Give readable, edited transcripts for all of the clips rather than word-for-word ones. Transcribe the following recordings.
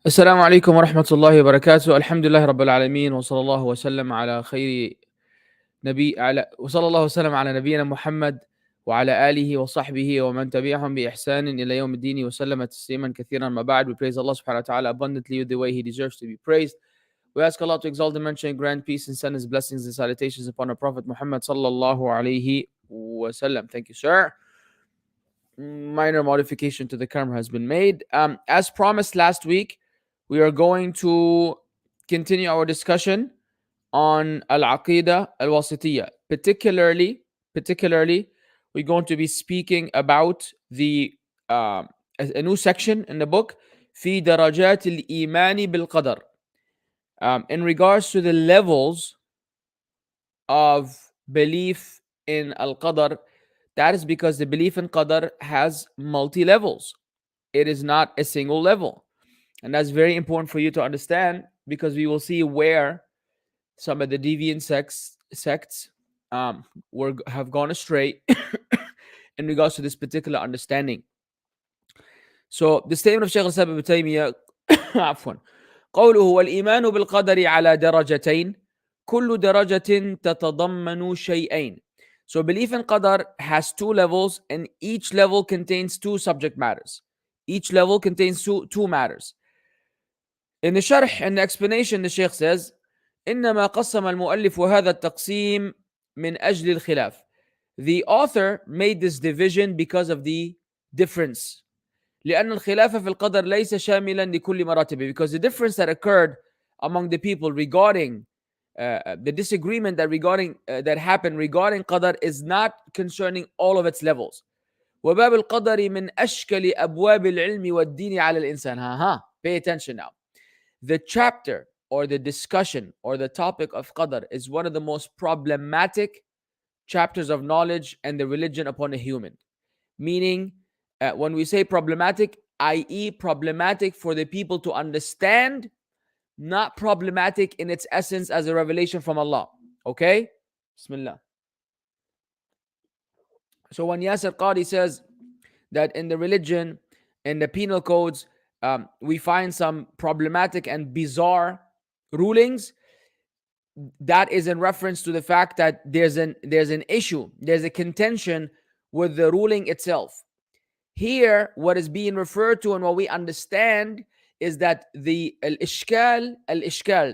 السلام عليكم ورحمة الله وبركاته. الحمد لله رب العالمين وصلى الله وسلم على خير وصلى الله وسلم على نبينا محمد وعلى آله وصحبه ومن تبعهم بإحسان إلى يوم الدين وسلم تسليما كثيرا. ما بعد, we praise Allah subhanahu wa ta'ala abundantly the way He deserves to be praised. We ask Allah to exalt and mention, grant peace and send His blessings and salutations upon our Prophet Muhammad sallallahu alayhi wasallam. Thank you, sir. Minor modification to the camera has been made. As promised last week, we are going to continue our discussion on Al-Aqeedatul-Waasitiyyah. Particularly, we're going to be speaking about a new section in the book, في درجات الإيمان بالقدر, in regards to the levels of belief in Al-Qadr. That is because the belief in Qadr has multi-levels. It is not a single level. And that's very important for you to understand, because we will see where some of the deviant sects have gone astray in regards to this particular understanding. So the statement of Shaykh-ul-Islam Ibn Taymiyyah عفوا قوله والإيمان بالقدر على درجتين كل درجة تتضمن شيئين. So belief in Qadar has two levels, and each level contains two subject matters. Each level contains two matters. In the sharh and the explanation, the Shaykh says, إنما قسم المؤلف هذا التقسيم من أجل الخلاف. The author made this division because of the difference. لأن الخلاف في القدر ليس شاملا لكل مراتبه. Because the difference that occurred among the people regarding the disagreement that happened regarding Qadar is not concerning all of its levels. وباب القدر من أشكل أبواب العلم والدين على الإنسان. Pay attention now. The chapter or the discussion or the topic of Qadr is one of the most problematic chapters of knowledge and the religion upon a human. Meaning, when we say problematic, i.e. problematic for the people to understand, not problematic in its essence as a revelation from Allah. Okay? Bismillah. So when Yasir Qadi says that in the religion, in the penal codes, we find some problematic and bizarre rulings, that is in reference to the fact that there's an issue, there's a contention with the ruling itself. Here, what is being referred to and what we understand is that the al-ishkal,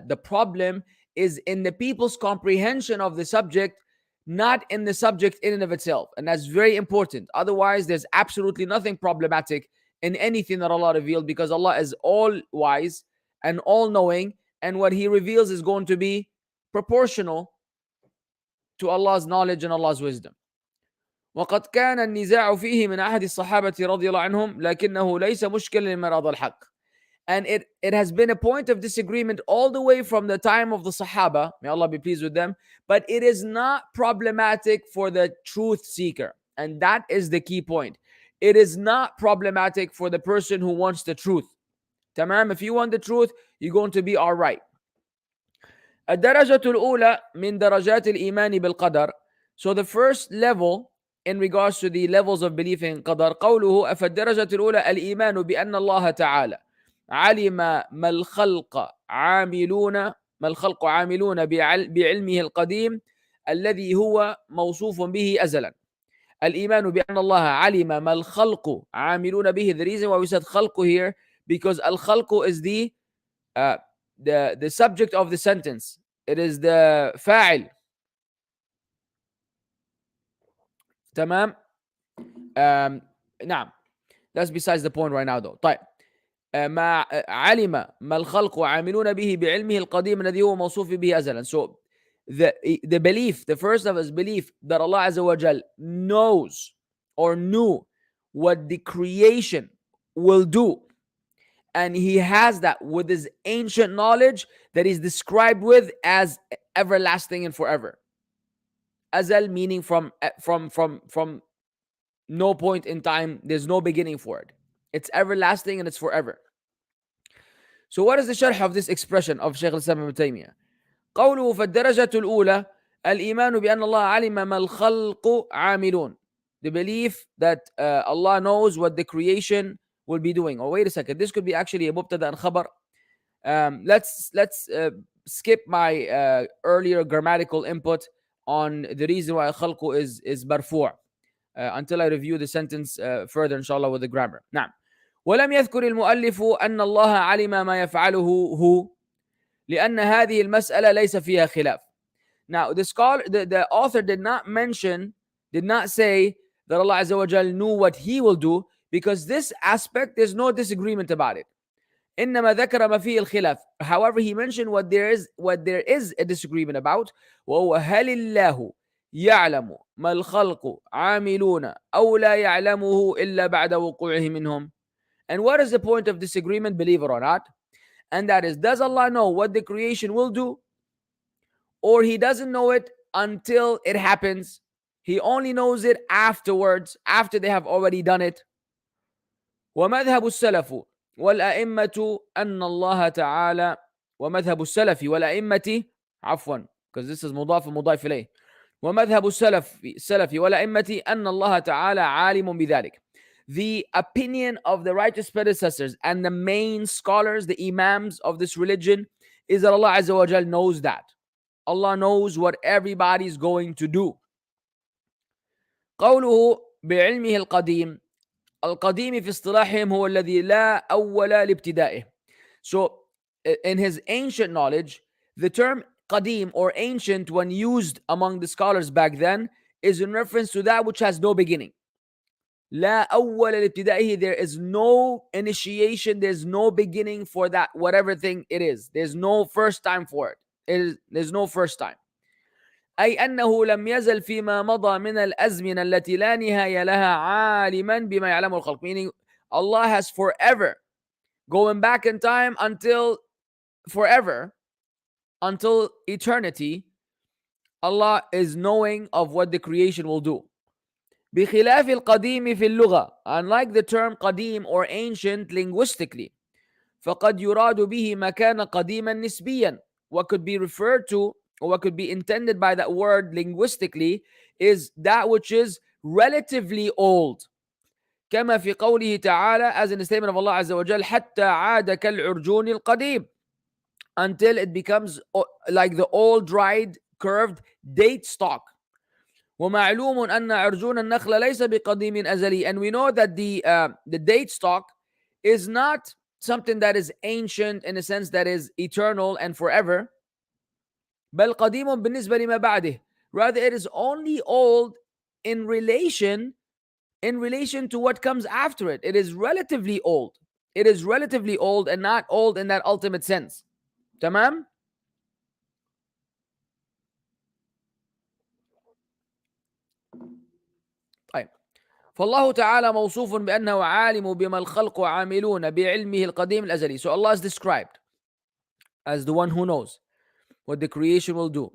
the problem, is in the people's comprehension of the subject, not in the subject in and of itself. And that's very important. Otherwise, there's absolutely nothing problematic in anything that Allah revealed, because Allah is all wise and all knowing, and what He reveals is going to be proportional to Allah's knowledge and Allah's wisdom. وقد كان النزاع فيه من أحد الصحابة رضي الله عنهم لكنه ليس مشكلا لمراد الحق. And it has been a point of disagreement all the way from the time of the Sahaba, may Allah be pleased with them, but it is not problematic for the truth seeker. And that is the key point. It is not problematic for the person who wants the truth. Tamam, if you want the truth, you're going to be all right. الدرجة الأولى من درجات الإيمان بالقدر. So the first level in regards to the levels of belief in Qadar, قوله فالدرجة الأولى الإيمان بأن الله تعالى علم ما الخلق عاملون بعلمه القديم الذي هو موصوف به أزلا. الإيمان بأن الله علم ما الخلق عاملون به. The reason why we said خلق here, because الخلق is the subject of the sentence. It is the فاعل. تمام. نعم. That's besides the point right now though. طيب. ما علم ما الخلق عاملون به بعلمه القديم الذي هو موصوف به أزلا. So the belief, the first of us belief that Allah Azza wa Jal knows or knew what the creation will do, and He has that with His ancient knowledge that is described with as everlasting and forever. Azal meaning from no point in time, there's no beginning for it. It's everlasting and it's forever. So what is the sharh of this expression of Shaykh-ul-Islam Ibn Taymiyyah? قوله فالدرجة الأولى الإيمان بأن الله علم ما الخلق عاملون. The belief that Allah knows what the creation will be doing. Or wait a second, this could be actually a mubtada and khabar. Let's skip my earlier grammatical input on the reason why khalqu is marfu' until I review the sentence further inshallah with the grammar. نعم. ولم يذكر المؤلف أن الله علم ما يفعله هو لأن هذه المسألة ليس فيها خلاف. Now the author did not say that Allah Azza wa Jal knew what he will do, because this aspect there's no disagreement about it. إنما ذكر ما فيه الخلاف. However, he mentioned what there is a disagreement about. وهو هل الله يعلم ما الخلق عاملون أو لا يعلمه إلا بعد وقوعه منهم. And what is the point of disagreement, believe it or not? And that is, does Allah know what the creation will do? Or he doesn't know it until it happens? He only knows it afterwards, after they have already done it. ومذهب السلف والأئمة أن الله تعالى ومذهب السلف والأئمة عفوا because this is مضاف ومضاف إليه ومذهب السلف والأئمة أن الله تعالى عالم بذلك. The opinion of the righteous predecessors and the main scholars, the imams of this religion, is that Allah Azza wa Jal knows that. Allah knows what everybody's going to do. قوله بعلمه القديم القديم في اصطلاحهم هو الذي لا أول لابتدائه. So in his ancient knowledge, the term qadim or ancient, when used among the scholars back then, is in reference to that which has no beginning. لا أول لابتدائه, there is no initiation, there's no beginning for that whatever thing it is. There's no first time for it. There's no first time. أي أنه لم يزل فيما مضى من الأزمنة التي لا نهاية لها عالما بما يعلمه الخلق. Meaning Allah has forever, going back in time until forever, until eternity, Allah is knowing of what the creation will do. بخلاف القديم في اللغة, unlike the term قديم or ancient linguistically, فقد يراد به ما كان قديما نسبيا. What could be referred to, or what could be intended by that word linguistically, is that which is relatively old. كما في قوله تعالى, as in the statement of Allah Azza wa Jal, حتى عاد كالعرجون القديم, until it becomes like the old dried curved date stalk. ومعلوم أن عرجون النخل ليس بقديم أزلي. And we know that the date stalk is not something that is ancient in a sense that is eternal and forever. بل قديم بالنسبة لما بعده. Rather, it is only old in relation to what comes after it. It is relatively old. It is relatively old and not old in that ultimate sense. تمام؟ طيب. فالله تعالى موصوف بأنه عالم بما الخلق عاملون بعلمه القديم الأزلي. So Allah is described as the one who knows what the creation will do,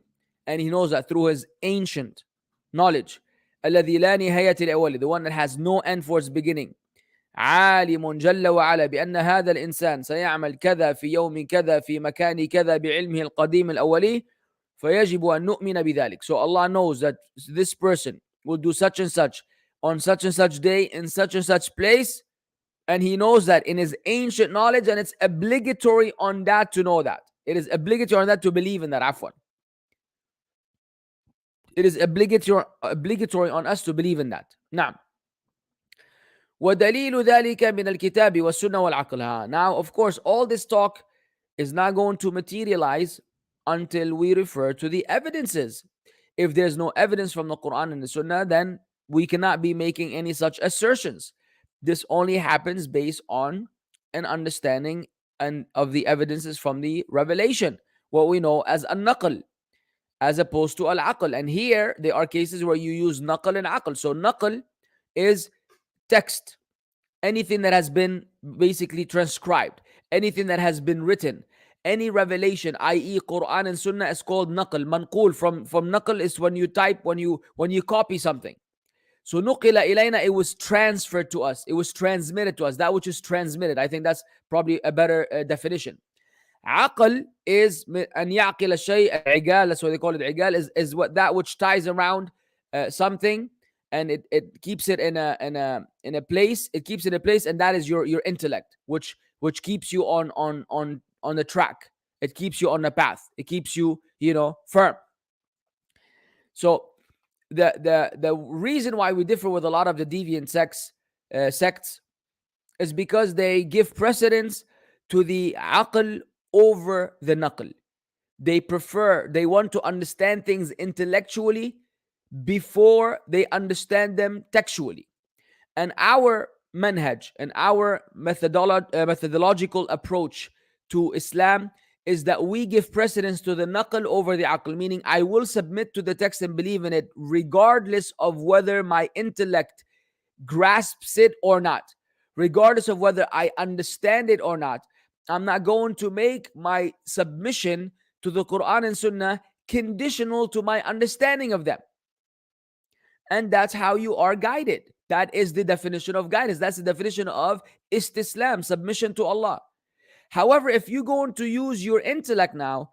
and he knows that through his ancient knowledge. الذي لا نهاية لأوله, the one that has no end for its beginning. عالم جل وعلا بأن هذا الإنسان سيعمل كذا في يوم كذا في مكان كذا بعلمه القديم الأولي فيجب أن نؤمن بذلك. So Allah knows that this person will do such and such on such and such day in such and such place, and he knows that in his ancient knowledge, and it's obligatory on that to know that. It is obligatory on that to believe in that. Afwan. It is obligatory on us to believe in that. نعم. ودليل ذلك من الكتاب والسنة والعقل. Now, of course, all this talk is not going to materialize until we refer to the evidences. If there's no evidence from the Quran and the Sunnah, then we cannot be making any such assertions. This only happens based on an understanding and of the evidences from the revelation, what we know as an-naql, as opposed to al-aql. And here there are cases where you use naql and aql. So naql is text, anything that has been basically transcribed, anything that has been written, any revelation, i.e. Quran and Sunnah, is called naql. Manqul from naql is when you type, when you copy something. So nuqila ilayna, it was transferred to us, it was transmitted to us, that which is transmitted. I think that's probably a better definition. Aql is an yaqil shay, igal, that's what they call it. Igal is what, that which ties around something and it keeps it in a place. It keeps it in a place, and that is your intellect, which keeps you on the track. It keeps you on the path. It keeps you, firm. So the reason why we differ with a lot of the deviant sects is because they give precedence to the aql over the naql. They want to understand things intellectually before they understand them textually. And our manhaj and our methodological approach to Islam is that we give precedence to the naql over the aql, meaning I will submit to the text and believe in it regardless of whether my intellect grasps it or not, regardless of whether I understand it or not. I'm not going to make my submission to the Quran and Sunnah conditional to my understanding of them. And that's how you are guided. That is the definition of guidance. That's the definition of istislam, submission to Allah. However, if you're going to use your intellect now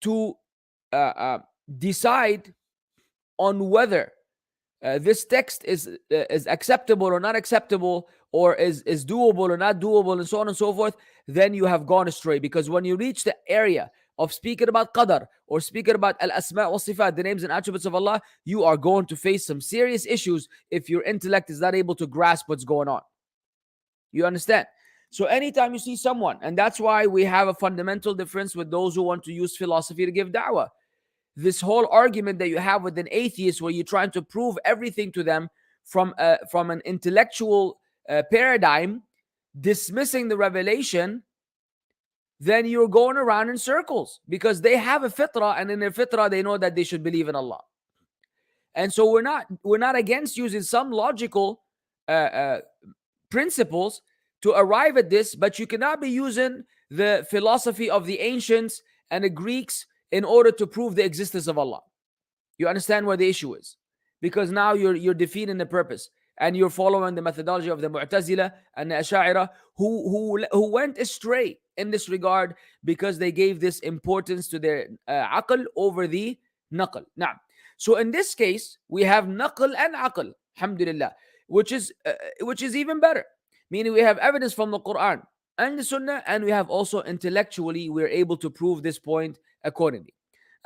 to decide on whether this text is acceptable or not acceptable, or is doable or not doable, and so on and so forth, then you have gone astray. Because when you reach the area of speaking about Qadr or speaking about Al-Asma' wal-Sifat, the names and attributes of Allah, you are going to face some serious issues if your intellect is not able to grasp what's going on. You understand? So anytime you see someone, and that's why we have a fundamental difference with those who want to use philosophy to give da'wah. This whole argument that you have with an atheist, where you're trying to prove everything to them from an intellectual paradigm, dismissing the revelation, then you're going around in circles, because they have a fitrah, and in their fitrah they know that they should believe in Allah. And so we're not against using some logical principles to arrive at this, but you cannot be using the philosophy of the ancients and the Greeks in order to prove the existence of Allah. You understand where the issue is? Because now you're defeating the purpose, and you're following the methodology of the Mu'tazila and the Ash'ari, who went astray in this regard, because they gave this importance to their aql over the naql. Now, so in this case, we have naql and aql, alhamdulillah, which is even better. Meaning we have evidence from the Quran and the Sunnah, and we have also intellectually we're able to prove this point accordingly.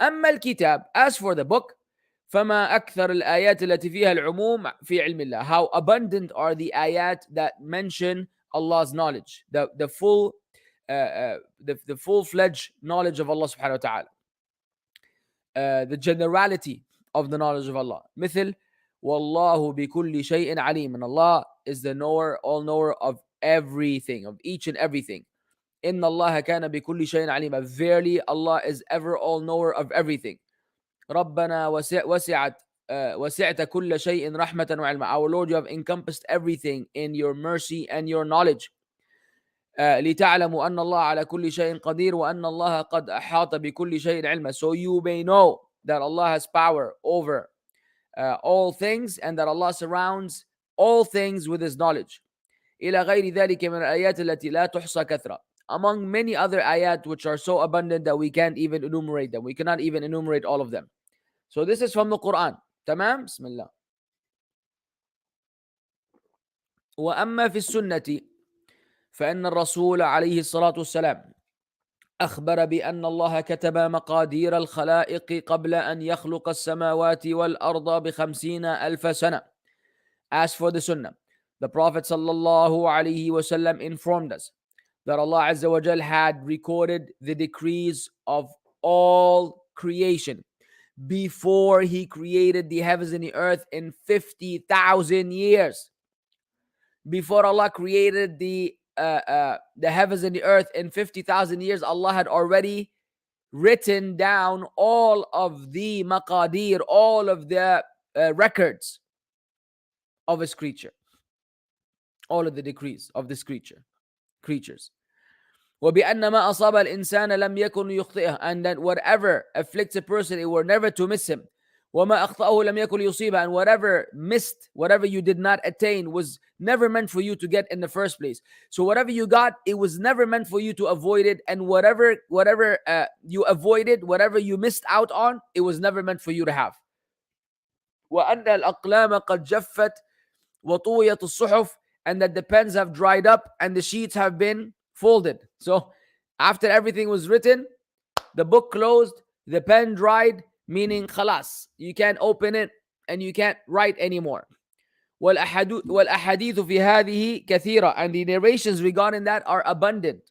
أما الكتاب, as for the book, فما أكثر الآيات التي فيها العموم في علم الله. How abundant are the ayat that mention Allah's knowledge, the full-fledged knowledge of Allah subhanahu wa ta'ala, the generality of the knowledge of Allah. مثل والله بكل شيء عليم, and Allah is the knower, all knower of everything, of each and everything. إن الله كان بكل شيء عليما, verily Allah is ever all knower of everything. ربنا وسعت كل شيء رحمة وعلما, our Lord, you have encompassed everything in your mercy and your knowledge. لتعلموا أن الله على كل شيء قدير وأن الله قد أحاط بكل شيء علما, so you may know that Allah has power over all things, and that Allah surrounds all things with His knowledge. إلى غير ذلك من الآيات التي لا تحصى كثرة, among many other ayat which are so abundant that we can't even enumerate them. We cannot even enumerate all of them. So this is from the Quran. تمام. بسم الله. وأما في السنة فإن الرسول عليه الصلاة والسلام أخبر بأن الله كتب مقادير الخلائق قبل أن يخلق السماوات والأرض ب50,000 سنة. As for the Sunnah, the Prophet sallallahu alaihi wasallam informed us that Allah Azza wa Jal had recorded the decrees of all creation before He created the heavens and the earth in 50,000 years. Before Allah created the heavens and the earth in 50,000 years, Allah had already written down all of the maqadir, all of the records of His creature, all of the decrees of this creatures. وَبِأَنَّ مَا أَصَابَ الْإِنسَانَ لَمْ يَكُنْ يُخْطِئَهُ, and that whatever afflicts a person, it were never to miss him. وَمَا أَخْطَأَهُ لَمْ يَكُنْ يُصِيبَهُ, and whatever missed, whatever you did not attain, was never meant for you to get in the first place. So whatever you got, it was never meant for you to avoid it, and whatever you avoided, whatever you missed out on, it was never meant for you to have. وأن الأقلام قد جفت وطويت الصحف, and that the pens have dried up and the sheets have been folded. So after everything was written, the book closed, the pen dried, meaning khalas, you can't open it and you can't write anymore. والأحاديث في هذه كثيرة, and the narrations regarding that are abundant.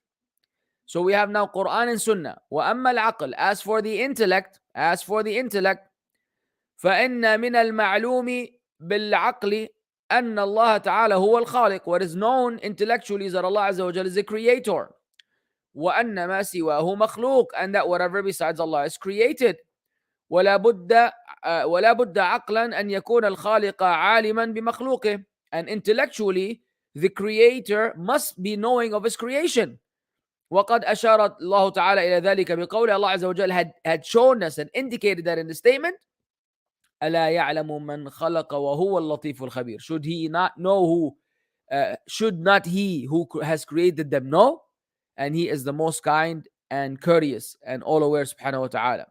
So we have now Quran and Sunnah. وأما العقل, as for the intellect, فإن من المعلوم بالعقل أن الله تعالى هو الخالق. What is known intellectually is that Allah Azza wa Jalla is the creator. وأن ما سواه مخلوق, and that whatever besides Allah is created. ولا بد عقلا أن يكون الخالق عالما بمخلوقه. And intellectually, the creator must be knowing of his creation. وقد أشار الله تعالى إلى ذلك بقوله, Allah Azza wa Jalla had shown us and indicated that in the statement, ألا يعلم من خلق وهو اللطيف الخبير. Should he not know who, should not he who has created them know? And he is the most kind and courteous and all aware سبحانه وتعالى.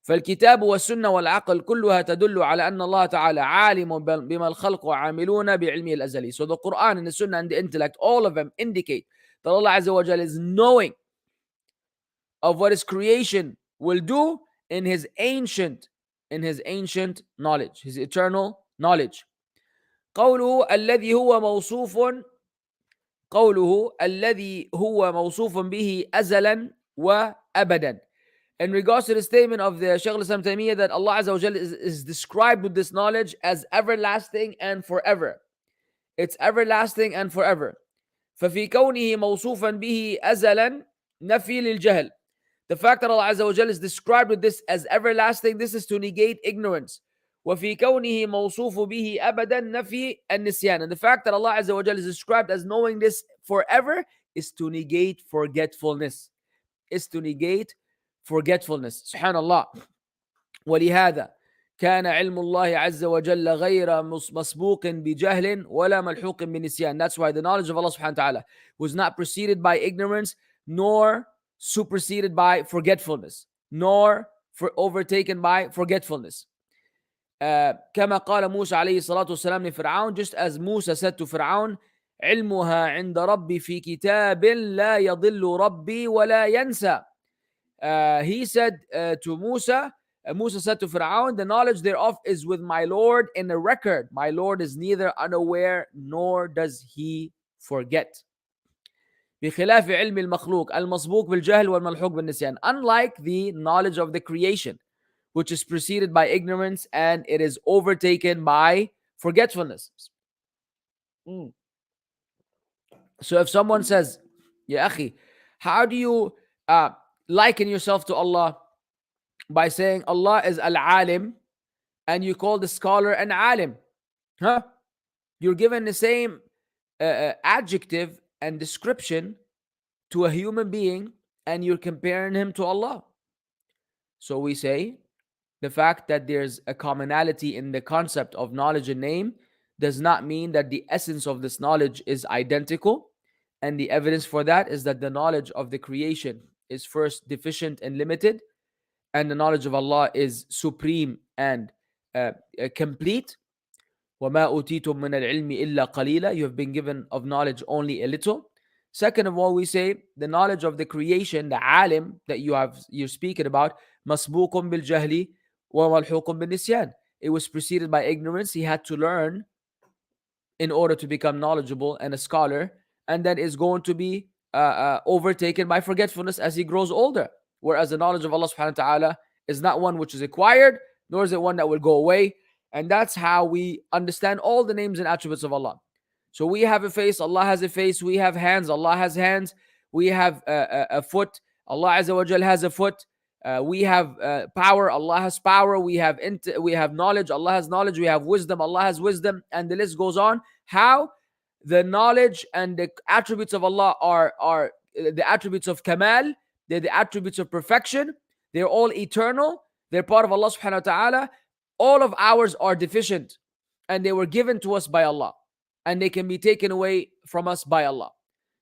فالكتاب والسنة والعقل كلها تدل على أن الله تعالى عالم بما الخلق وعاملون بعلمه الأزلي. So the Quran and the Sunnah and the intellect, all of them indicate that Allah Azza wa Jalla is knowing of what his creation will do in his ancient knowledge, his eternal knowledge. قوله الذي هو موصوف به أزلا وأبدا. In regards to the statement of the Shaykh-ul-Islam Ibn Taymiyyah that Allah Azza wa Jalla is described with this knowledge as everlasting and forever. It's everlasting and forever. ففي كونه موصوفا به أزلا نفي للجهل. The fact that Allah Azza wa Jalla is described with this as everlasting, this is to negate ignorance. وفي كونه موصوف به أبدا نفي النسيان. And the fact that Allah Azza wa Jalla is described as knowing this forever is to negate forgetfulness. Subhanallah. ولهذا كان علم الله عز وجل غير مسبوق بجهل ولا ملحوق بنسيان. That's why the knowledge of Allah subhanahu wa ta'ala was not preceded by ignorance, nor superseded by forgetfulness, nor overtaken by forgetfulness. كما قال موسى عليه الصلاة والسلام لفرعون, just as Musa said to Fir'aun, علمها عند ربي في كتاب لا يضل ربي ولا ينسى. He said to Musa said to Fir'aun, the knowledge thereof is with my Lord in a record. My Lord is neither unaware nor does he forget. بخلاف علم المخلوق المسبوق بالجهل والملحوق بالنسيان. Unlike the knowledge of the creation, which is preceded by ignorance and it is overtaken by forgetfulness. So if someone says, Ya akhi, how do you liken yourself to Allah? By saying Allah is al-alim, and you call the scholar an alim. You're given the same adjective and description to a human being, and you're comparing him to Allah. So we say, the fact that there's a commonality in the concept of knowledge and name does not mean that the essence of this knowledge is identical. And the evidence for that is that the knowledge of the creation is first deficient and limited, and the knowledge of Allah is supreme and complete. وَمَا أُوتِيتُم مِّنَ الْعِلْمِ إِلَّا قَلِيلًا. You have been given of knowledge only a little. Second of all, we say the knowledge of the creation, the alim that you're speaking about, مَسْبُوقٌ بِالْجَهْلِ وَمَلْحُوقٌ بِالنِّسْيَانِ. It was preceded by ignorance. He had to learn in order to become knowledgeable and a scholar, and then is going to be overtaken by forgetfulness as he grows older. Whereas the knowledge of Allah subhanahu wa ta'ala is not one which is acquired, nor is it one that will go away. And that's how we understand all the names and attributes of Allah. So we have a face, Allah has a face. We have hands, Allah has hands. We have a foot, Allah Azza wa Jal has a foot. We have power, Allah has power. We have knowledge, Allah has knowledge. We have wisdom, Allah has wisdom. And the list goes on. How the knowledge and the attributes of Allah are the attributes of Kamal. They're the attributes of perfection. They're all eternal. They're part of Allah subhanahu wa ta'ala. All of ours are deficient, and they were given to us by Allah, and they can be taken away from us by Allah.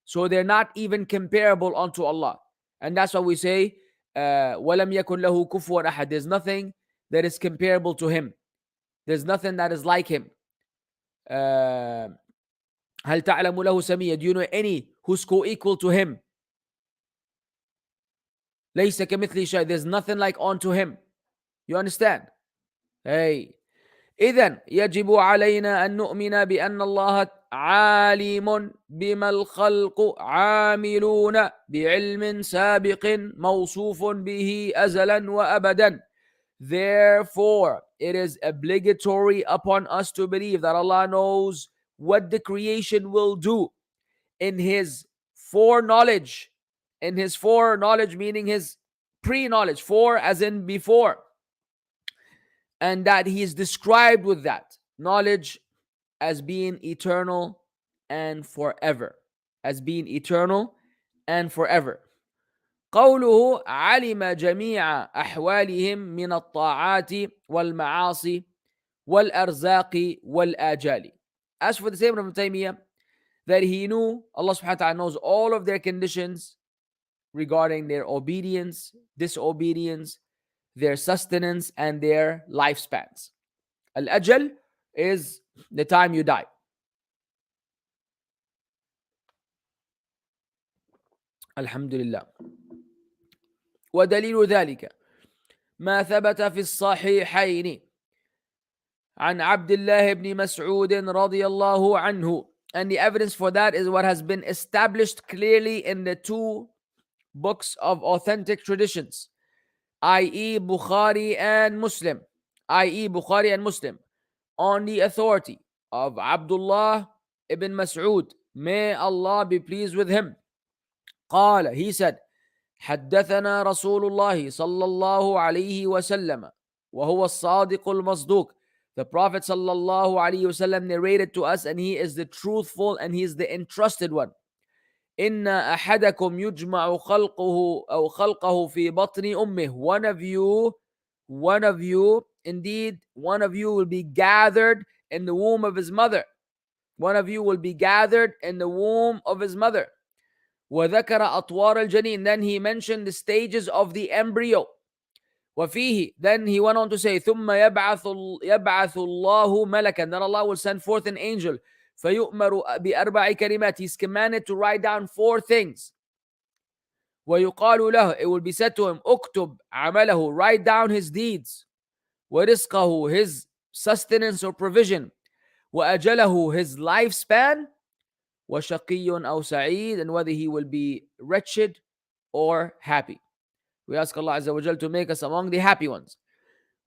So they're not even comparable unto Allah. And that's why we say, وَلَمْ يَكُنْ لَهُ كُفُوًا أَحَدٌ. There's nothing that is comparable to him. There's nothing that is like him. هل تعلم له سمية? Do you know any who's co-equal to him? ليس كمثله شيء. There's nothing like unto him. You understand? Hey. إذن يجب علينا أن نؤمن بأن الله عالم بما الخلق عاملون بعلم سابق موصوف به أزلا وأبدا. Therefore, it is obligatory upon us to believe that Allah knows what the creation will do in His foreknowledge. In His foreknowledge, meaning His pre-knowledge. Fore as in before. And that He is described with that knowledge as being eternal and forever. As being eternal and forever. قوله علم جميع أحوالهم من الطاعات والمعاصي والأرزاق والآجال. As for the statement of Ibn Taymiyyah, that he knew, Allah subhanahu wa ta'ala knows all of their conditions regarding their obedience, disobedience, their sustenance, and their lifespans. Al-ajal is the time you die. Alhamdulillah. ودليل ذلك ما ثبت في الصحيحين عن عبد الله بن مسعود رضي الله عنه. And the evidence for that is what has been established clearly in the two books of authentic traditions, i.e. Bukhari and Muslim, on the authority of Abdullah ibn Mas'ud, may Allah be pleased with him. قال, he said, حدثنا رسول الله صلى الله عليه وسلم وهو الصادق المصدوق. The Prophet صلى الله عليه وسلم narrated to us, and he is the truthful and he is the entrusted one. إن أحدكم يجمع خلقه أو خلقه في بطن أمه. One of you, indeed, one of you will be gathered in the womb of his mother. One of you will be gathered in the womb of his mother. وذكر أطوار الجنين. Then he mentioned the stages of the embryo. وفيه, then he went on to say, ثم يبعث الله ملكا. Then Allah will send forth an angel. فيؤمر بأربع كلمات. He's commanded to write down 4 things. ويقال له, it will be said to him, اكتب عمله, write down his deeds. ورزقه, his sustenance or provision. وأجله, his lifespan. وشقي أو سعيد, and whether he will be wretched or happy. We ask Allah Azza wa Jal to make us among the happy ones.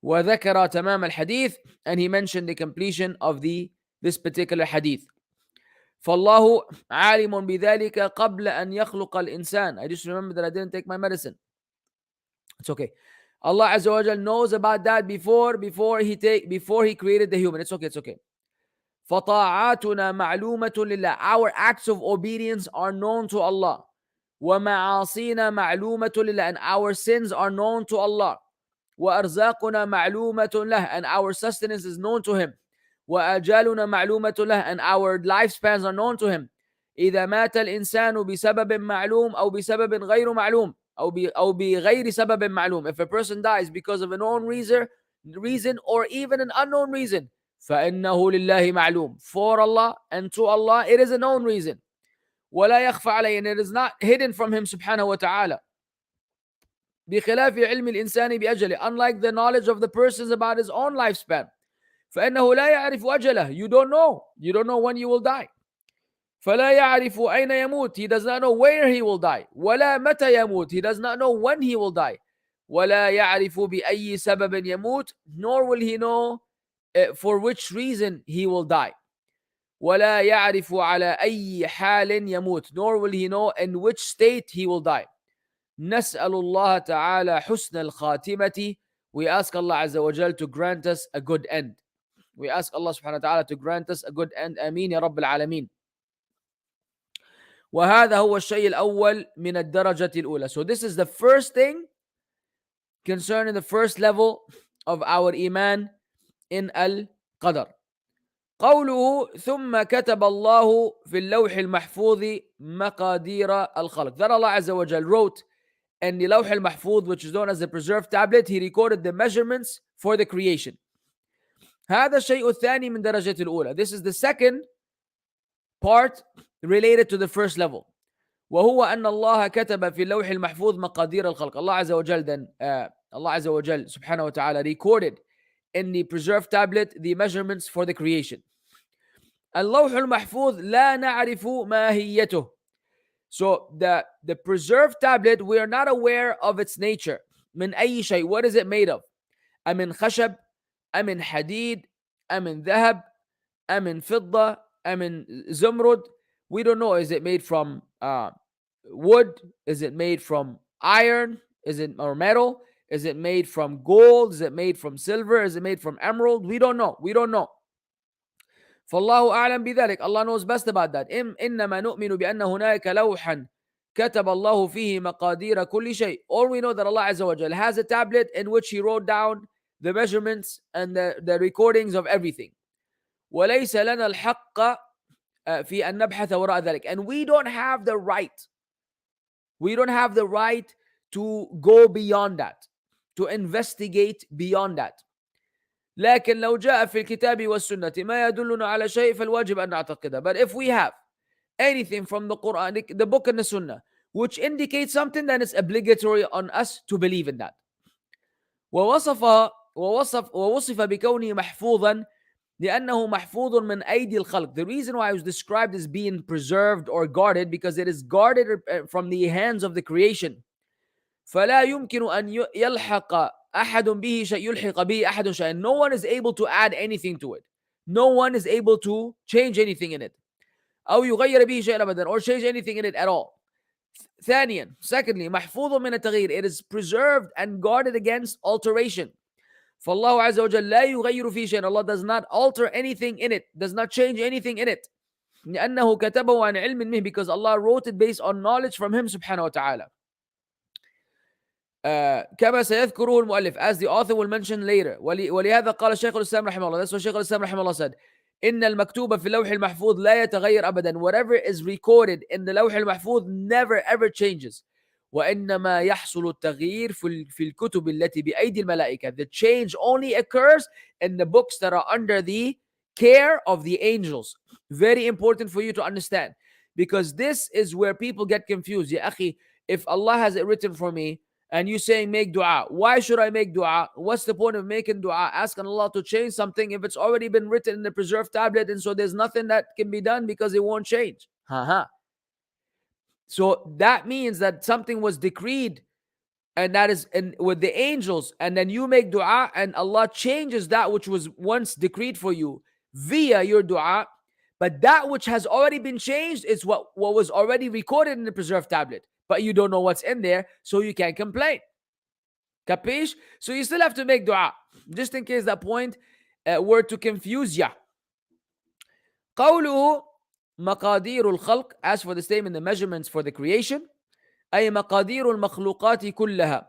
وذكر تمام الحديث, and he mentioned the completion of this particular hadith. فالله عالم بذلك قبل أن يخلق الإنسان. I just remember that I didn't take my medicine. It's okay. Allah Azza wa Jal knows about that before he created the human. It's okay. فطاعاتنا معلومة لله. Our acts of obedience are known to Allah. ومعاصينا معلومة لله. And our sins are known to Allah. وأرزاقنا معلومة له. And our sustenance is known to Him. وأجالنا معلومة له. And our lifespans are known to Him. إذا مات الإنسان بسبب معلوم أو بسبب غير معلوم أو بغير سبب معلوم. If a person dies because of a known reason or even an unknown reason, فإنه لله معلوم. For Allah and to Allah it is a known reason. ولا يخفى عليه, and it is not hidden from Him subhanahu wa ta'ala. بخلاف علم الإنسان بأجله. Unlike the knowledge of the person about his own lifespan. فإنه لا يعرف أجله. You don't know when you will die. فلا يعرف أين يموت. He does not know where he will die. ولا متى يموت. He does not know when he will die. ولا يعرف بأي سبب يموت. Nor will he know for which reason he will die. ولا يعرف على أي حال يموت. Nor will he know in which state he will die. نسأل الله تعالى حسن الخاتمة. We ask Allah Azza wa Jal to grant us a good end. We ask Allah subhanahu wa ta'ala to grant us a good end. Ameen ya Rabbil Alameen. وهذا هو الشيء الأول من الدرجة الأولى. So this is the first thing concerning the first level of our iman in al-Qadr. قوله ثم كتب الله في اللوح المحفوظ مقادير الخلق. That Allah Azza wa Jal wrote in the Lawh al-Mahfuz, which is known as the preserved tablet, He recorded the measurements for the creation. هذا الشيء الثاني من درجة الأولى. This is the second part related to the first level. وهو أن الله كتب في اللوح المحفوظ مقادير الخلق. Allah Azza wa Jal then, Allah Azza wa Jal subhanahu wa ta'ala recorded in the preserved tablet the measurements for the creation. اللوح المحفوظ لا نعرف ماهيته. So the preserved tablet, we are not aware of its nature. من أي شيء. What is it made of? أمن خشب أمن حديد أمن ذهب أمن فضة أمن زمرد. We don't know. Is it made from wood? Is it made from iron? Is it or metal? Is it made from gold? Is it made from silver? Is it made from emerald? We don't know. We don't know. فالله أعلم بذلك. Allah knows best about that. إنما نؤمن بأن هناك لوحا كتب الله فيه مقادير كل شيء. All we know that Allah Azza wa Jal has a tablet in which He wrote down the measurements and the recordings of everything. وليس لنا الحق في أن نبحث وراء ذلك. And we don't have the right. We don't have the right to go beyond that, to investigate beyond that. لكن لو جاء في الكتاب والسنة ما يدلنا على شيء فالواجب أن نعتقده. But if we have anything from the Quran, the book and the Sunnah, which indicates something, then it's obligatory on us to believe in that. ووصف بكونه محفوظا لأنه محفوظ من أيدي الخلق. The reason why it was described as being preserved or guarded, because it is guarded from the hands of the creation. فلا يمكن أن يلحق أحد به شيء يلحق به أحد شيئا. No one is able to add anything to it. No one is able to change anything in it. أو يغير به شيئا أبدا, or change anything in it at all. ثانيا, secondly, محفوظ من التغيير. It is preserved and guarded against alteration. فالله عز وجل لا يغير فيه شيئا. Allah does not alter anything in it, does not change anything in it. لأنه كتبه عن علم منه, because Allah wrote it based on knowledge from Him subhanahu wa ta'ala. كما سيذكره المؤلف, as the author will mention later. ولهذا قال شيخ الإسلام رحمه الله. That's what Shaykh al-Islam رحمه الله said. إن المكتوب في اللوح المحفوظ لا يتغير أبدا. Whatever is recorded in the لوح المحفوظ never ever changes. وإنما يحصل التغيير في الكتب التي بأيدي الملائكة. The change only occurs in the books that are under the care of the angels. Very important for you to understand, because this is where people get confused. Ya akhi, if Allah has it written for me, and you saying make dua, why should I make dua? What's the point of making dua, asking Allah to change something if it's already been written in the preserved tablet, and so there's nothing that can be done because it won't change? So that means that something was decreed, and that is with the angels, and then you make dua and Allah changes that which was once decreed for you via your dua. But that which has already been changed is what was already recorded in the preserved tablet. But you don't know what's in there, so you can't complain. Capish? So you still have to make dua, just in case that point were to confuse ya. قوله مقادير الخلق, as for the statement, the measurements for the creation, أي مقادير المخلوقات كلها.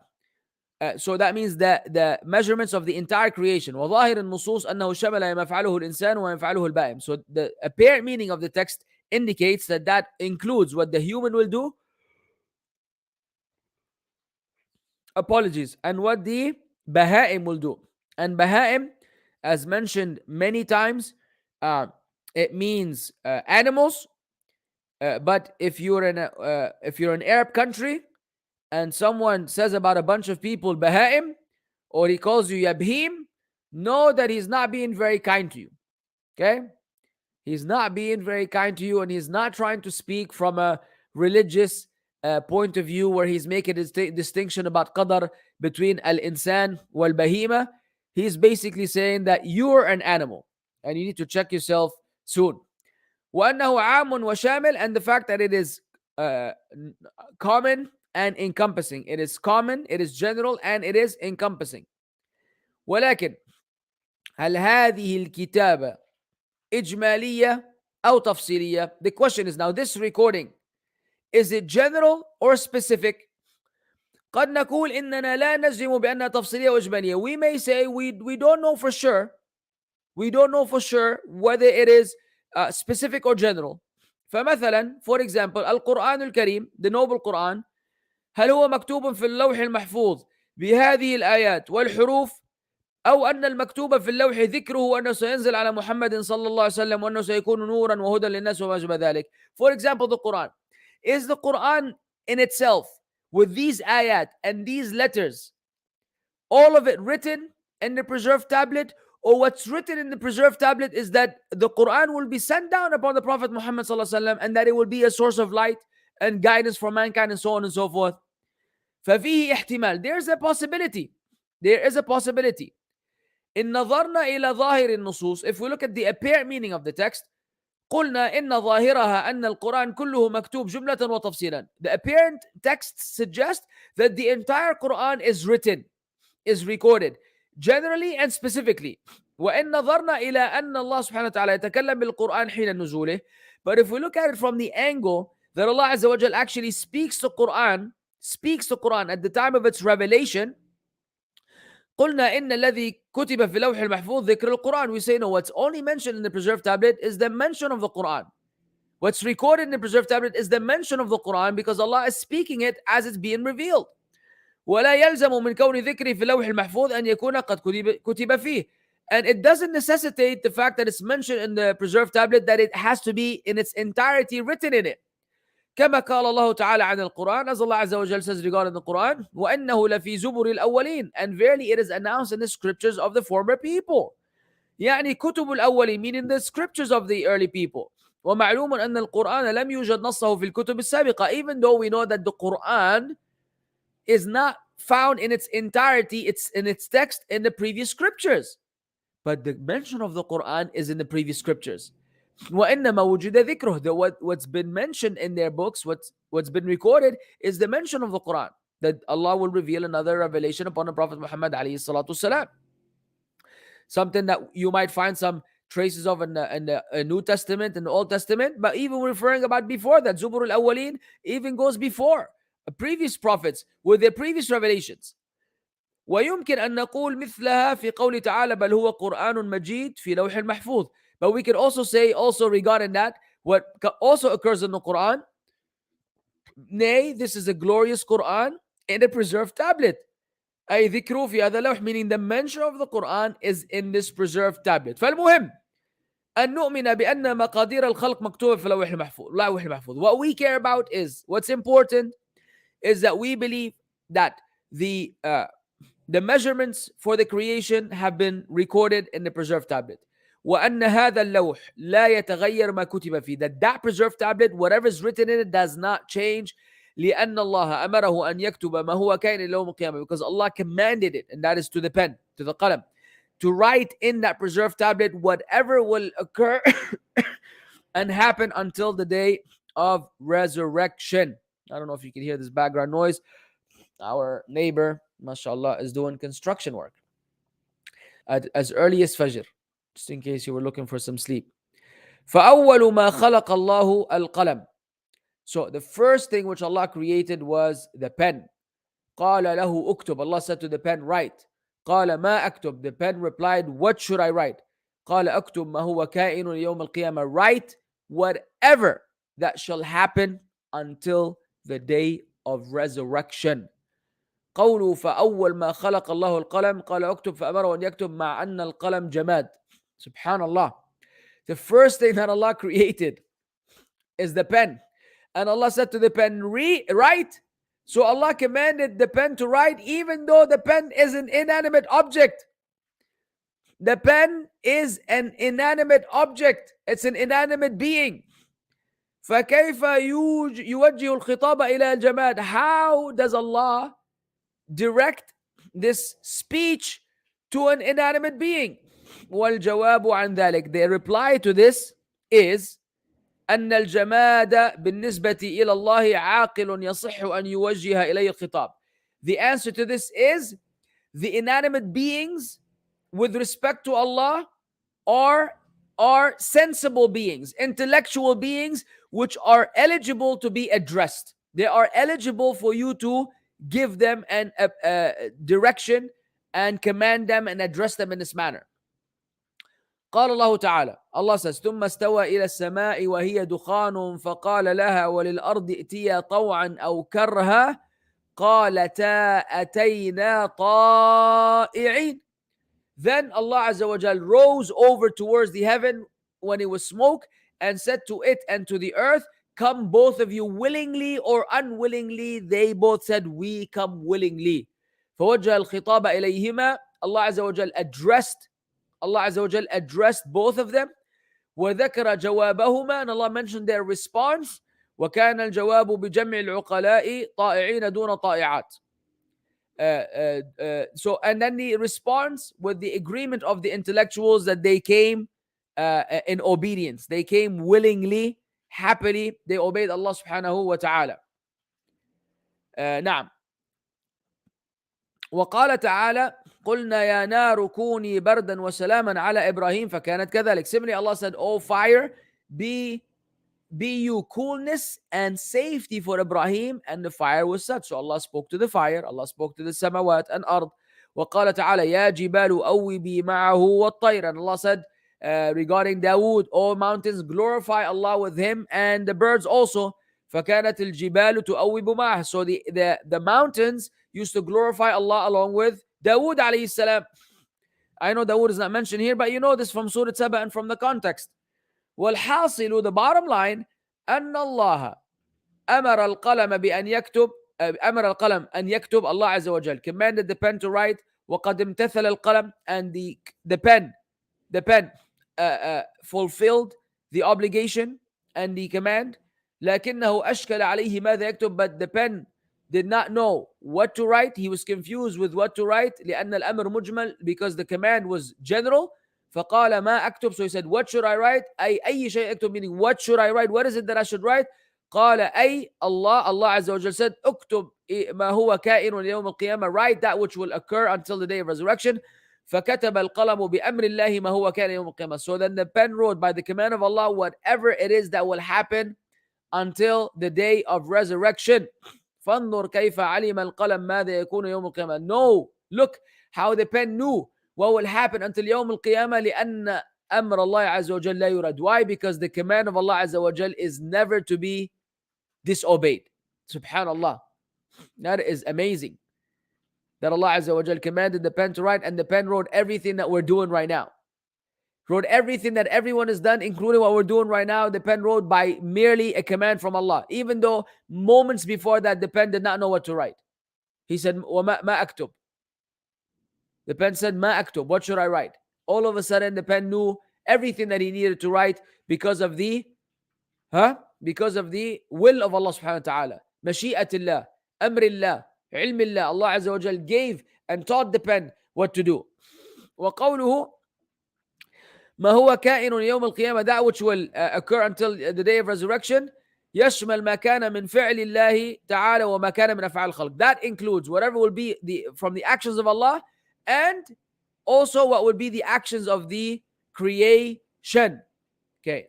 So that means that the measurements of the entire creation. وظاهر النصوص أنه شمل ما يفعله الإنسان وما يفعله البائم. So the apparent meaning of the text indicates that that includes what the human will do, and what the Baha'im will do. And Baha'im, as mentioned many times, it means animals. But if you're in an Arab country and someone says about a bunch of people Baha'im, or he calls you Yabhim, know that he's not being very kind to you. Okay? He's not being very kind to you, and he's not trying to speak from a religious point of view where he's making a distinction about Qadr between al-insan wal-bahima. He's basically saying that you're an animal and you need to check yourself soon. وَأَنَّهُ عَامٌ وَشَامِلٌ, and the fact that it is common and encompassing. It is common, it is general, and it is encompassing. ولكن هل هذه الكتابة إجمالية أو تفصيلية? The question is now, this recording, is it general or specific? قد نقول إننا لا نجزم بأنها تفصيلية وإجمالية. We may say we don't know for sure. We don't know for sure whether it is specific or general. فمثلا, for example, القرآن الكريم, the noble Quran, هل هو مكتوب في اللوح المحفوظ بهذه الآيات والحروف أو أن المكتوب في اللوح ذكره وأنه سينزل على محمد صلى الله عليه وسلم وأنه سيكون نورا وهدى للناس وما شابه ذلك. For example, the Quran. Is the Quran in itself, with these ayat and these letters, all of it written in the preserved tablet, or what's written in the preserved tablet is that the Quran will be sent down upon the Prophet Muhammad sallallahu alaihi wasallam, and that it will be a source of light and guidance for mankind and so on and so forth. ففيه احتمال. There's a possibility. There is a possibility. إن نظرنا إلى ظاهر النصوص, if we look at the apparent meaning of the text, قلنا إن ظاهرها أن القرآن كله مكتوب جملة وتفصيلا. The apparent text suggests that the entire Quran is written, is recorded, generally and specifically. وإن نظرنا إلى أن الله سبحانه وتعالى يتكلم بالقرآن حين نزوله. But if we look at it from the angle that Allah Azza wa Jal actually speaks the Quran at the time of its revelation, قلنا إن الذي كتب في لوح المحفوظ ذكر القرآن. We say no, what's only mentioned in the preserved tablet is the mention of the Quran. What's recorded in the preserved tablet is the mention of the Quran, because Allah is speaking it as it's being revealed. ولا يلزم من كون ذكره في اللوح المحفوظ أن يكون قد كتب فيه. And it doesn't necessitate the fact that it's mentioned in the preserved tablet that it has to be in its entirety written in it. كما قال الله تعالى عن القرآن, as Allah Azza wa Jal says regarding the Quran, وَإِنَّهُ لَفِي زُبُرِ الْأَوَّلِينَ, and verily it is announced in the scriptures of the former people. يعني كتب الأولين, meaning the scriptures of the early people. ومعلوم أن القرآن لم يوجد نصه في الكتب السابقة, even though we know that the Quran is not found in its entirety, it's in its text in the previous scriptures. But the mention of the Quran is in the previous scriptures. وَإِنَّمَا وُجِدَ ذِكْرُهُ, what's been mentioned in their books, what's been recorded is the mention of the Quran, that Allah will reveal another revelation upon the Prophet Muhammad alayhi salatu wasalam. Something that you might find some traces of in the New Testament and the Old Testament, but even referring about before that, Zubur al-Awwalin even goes before previous prophets with their previous revelations. ويمكن أن نقول مثلها في قول تعالى بل هو قرآن مجيد في لوح المحفوظ. But we can also say also regarding that, what also occurs in the Quran, nay, this is a glorious Quran in a preserved tablet. أي ذكره في هذا اللوح, meaning the mention of the Quran is in this preserved tablet. فالمهم أن نؤمن بأن مقادير الخلق مكتوبة في لوح المحفوظ. What we care about is, what's important is that we believe that the measurements for the creation have been recorded in the preserved tablet. وأن هذا اللوح لا يتغير ما كتب فيه, that preserved tablet, whatever is written in it, does not change. لأن الله أمره أن يكتب ما هو كائن إلى يوم القيامة, because Allah commanded it, and that is to the pen, to the qalam, to write in that preserved tablet whatever will occur and happen until the day of resurrection. I don't know if you can hear this background noise. Our neighbor, mashallah, is doing construction work at as early as Fajr, just in case you were looking for some sleep. فَأَوَّلُ مَا خَلَقَ اللَّهُ الْقَلَمِ. So the first thing which Allah created was the pen. قَالَ لَهُ أُكْتُبْ. Allah said to the pen, write. قَالَ مَا أَكْتُبْ. The pen replied, what should I write? قَالَ أَكْتُبْ مَا هُوَ كَائِنٌ يَوْمَ الْقِيَامَةِ. Write whatever that shall happen until the day of resurrection. قوله فأول ما خلق الله القلم قال اكتب فأمره أن يكتب مع أن القلم جماد. Subhanallah. The first thing that Allah created is the pen. And Allah said to the pen, write. So Allah commanded the pen to write, even though the pen is an inanimate object. The pen is an inanimate object. It's an inanimate being. فكيف يوجه الخطاب إلى الجماد? How does Allah direct this speech to an inanimate being? وَالْجَوَابُ عَنْ ذَلِكَ. The reply to this is أن الجماد بالنسبة إلى الله عاقل يصح أن يوجه إليه الخطاب. The answer to this is the inanimate beings with respect to Allah are sensible beings, intellectual beings, which are eligible to be addressed. They are eligible for you to give them an direction and command them and address them in this manner. قال الله تعالى, Allah says, ثم استوى إلى السماء وهي دخان فقال لها وللأرض ائتيا طوعا أو كرها قالتا أتينا طائعين. Then Allah Azza wa Jal rose over towards the heaven when it was smoke and said to it and to the earth, come both of you willingly or unwillingly. They both said, we come willingly. فوجه الخطاب إليهما. Allah Azza wa Jal addressed both of them. وذكر جوابهما, and Allah mentioned their response. وكان الجواب بجمع العقلاء طائعين دون طائعات. So, and then the response with the agreement of the intellectuals that they came in obedience. They came willingly, happily. They obeyed Allah subhanahu wa ta'ala. نعم. وقال تعالى قلنا يا نار كوني بردا وسلاما على إبراهيم فكانت كذلك. Similarly, Allah said, O fire, be you coolness and safety for Ibrahim, and the fire was such. So Allah spoke to the fire, Allah spoke to the samawat and ard. وقال تعالى يا جبال أوبي معه والطير. And Allah said regarding Dawood, O mountains, glorify Allah with him and the birds also. فكانت الجبال تؤوب معه. So the mountains used to glorify Allah along with Dawood alayhi salam. I know Dawood is not mentioned here, but you know this from Surah Saba and from the context. والحاصل, the bottom line, أن الله أمر القلم بأن يكتب أمر القلم أن يكتب. Allah Azza wa Jal commanded the pen to write. وقد امتثل القلم, and the pen fulfilled the obligation and the command. لكنه أشكل عليه ماذا يكتب, but the pen did not know what to write. He was confused with what to write. لأن الأمر مجمل, because the command was general. فقال ما أكتب, so he said, what should I write? أي شيء أكتب, meaning what should I write? What is it that I should write? قال أي Allah Azza wa Jal said, اكتب ما هو كائن يوم القيامة, write that which will occur until the day of resurrection. فكتب القلم بأمر الله ما هو كائن يوم القيامة. So then the pen wrote by the command of Allah whatever it is that will happen until the day of resurrection. فانظر كيف علم القلم ماذا يكون يوم القيامة. No, look how the pen knew what will happen until يوم القيامة. لأن أمر الله عز وجل لا يرد. Why? Because the command of Allah عز وجل is never to be disobeyed. Subhanallah. That is amazing. That Allah Azza wa Jal commanded the pen to write, and the pen wrote everything that we're doing right now. Wrote everything that everyone has done, including what we're doing right now. The pen wrote by merely a command from Allah. Even though moments before that, the pen did not know what to write. He said, وَمَا أَكْتُب. The pen said, مَا أَكْتُب. What should I write? All of a sudden, the pen knew everything that he needed to write because of the will of Allah subhanahu wa ta'ala. Mashi'atillah, amrillah, ilmillah. Allah Azza wa Jal gave and taught the pen what to do. وقوله ما هو كائن يوم القيامة, that which will occur until the day of resurrection. يشمل ما كان من فعل الله تعالى وما كان من أفعال الخلق. That includes whatever will be from the actions of Allah, and also what would be the actions of the creation. Okay.